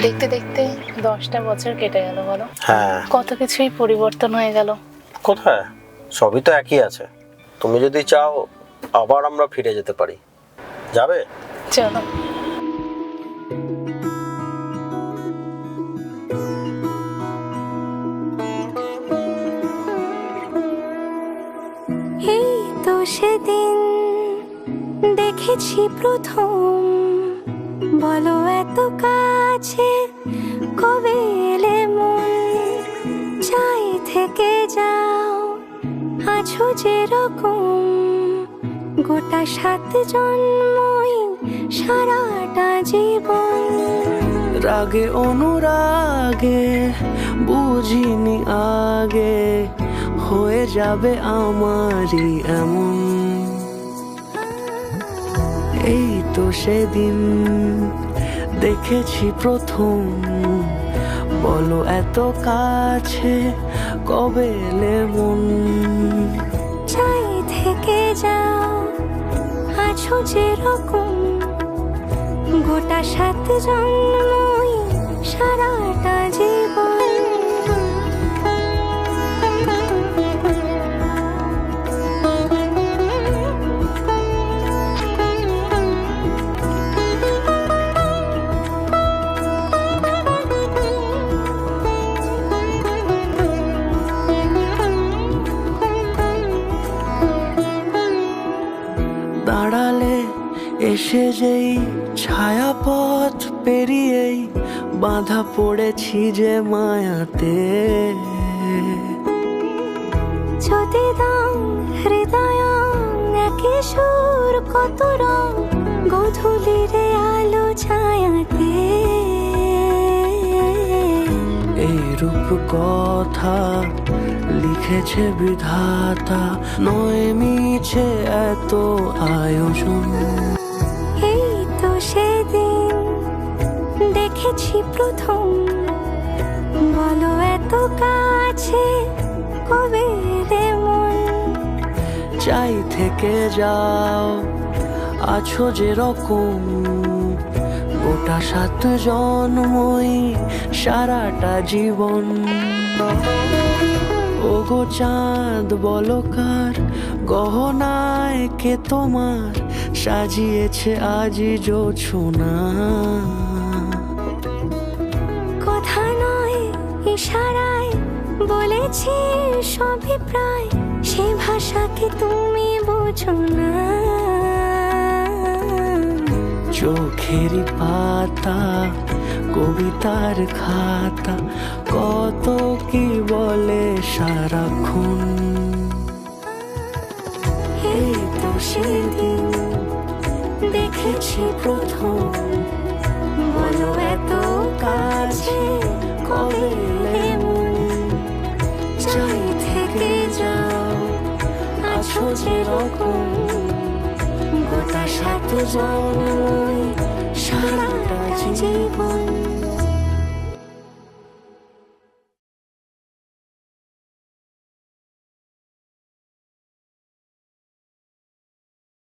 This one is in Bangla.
দেখতে দেখতে 10টা বছর কেটে গেল বলো। হ্যাঁ, কত কিছুই পরিবর্তন হয়ে গেল। কোথায়? সবই তো একই আছে। তুমি যদি চাও আবার আমরা ফিরে যেতে পারি। যাবে? চলো। এই তো সেদিন দেখেছি প্রথম, বলো এত কাছে কবে এলে মন, চাই থেকে যাও আছো যেরকম, গোটা 7 জন্মই সারাটা জীবন। রাগে অনুরাগে বুঝিনি আগে, হয়ে যাবে আমারই এমন। এই তো সেদিন দেখেছি প্রথম, বলো এত কাছে কবে এলে মন, চাই থেকে যাও আছো যেরকম, গোটা 7 জন্মই সারাটা জীবন। দাঁড়ালে এসে যেই ছায়াপথ পেরিয়েই বাঁধা পড়েছি যে মায়াতে, যদি দাও হৃদয় একে সুর কত রং, গোধূলিরে আলো ছায়াতে। এই রূপ কথা লিখেছে বিধাতা, নয় মিছে এত আয়োজন। এই তো সেদিন দেখেছি প্রথম, বলো এত কাছে কবে এলে মন, চাই থেকে যাও আছো যেরকম, গোটা 7 জন্মই সারাটা জীবন। ওগো চাঁদ বলো কার গহনায় কে তোমার সাজিয়েছে আজি জোছনা, কথা নয় ইশারায় বলেছি সবই প্রায়, সে ভাষাকে তুমি বোঝো না। চোখেরই পাতা কবিতার খাতা, কত কি বলে সারাক্ষণ। এই তো সেদিন দেখেছি প্রথম, বলো এত কাছে কবে এলে মন, চাই থেকে যাও আছো যেরকম, গোটা 7 জন্মই সারাটা জীবন।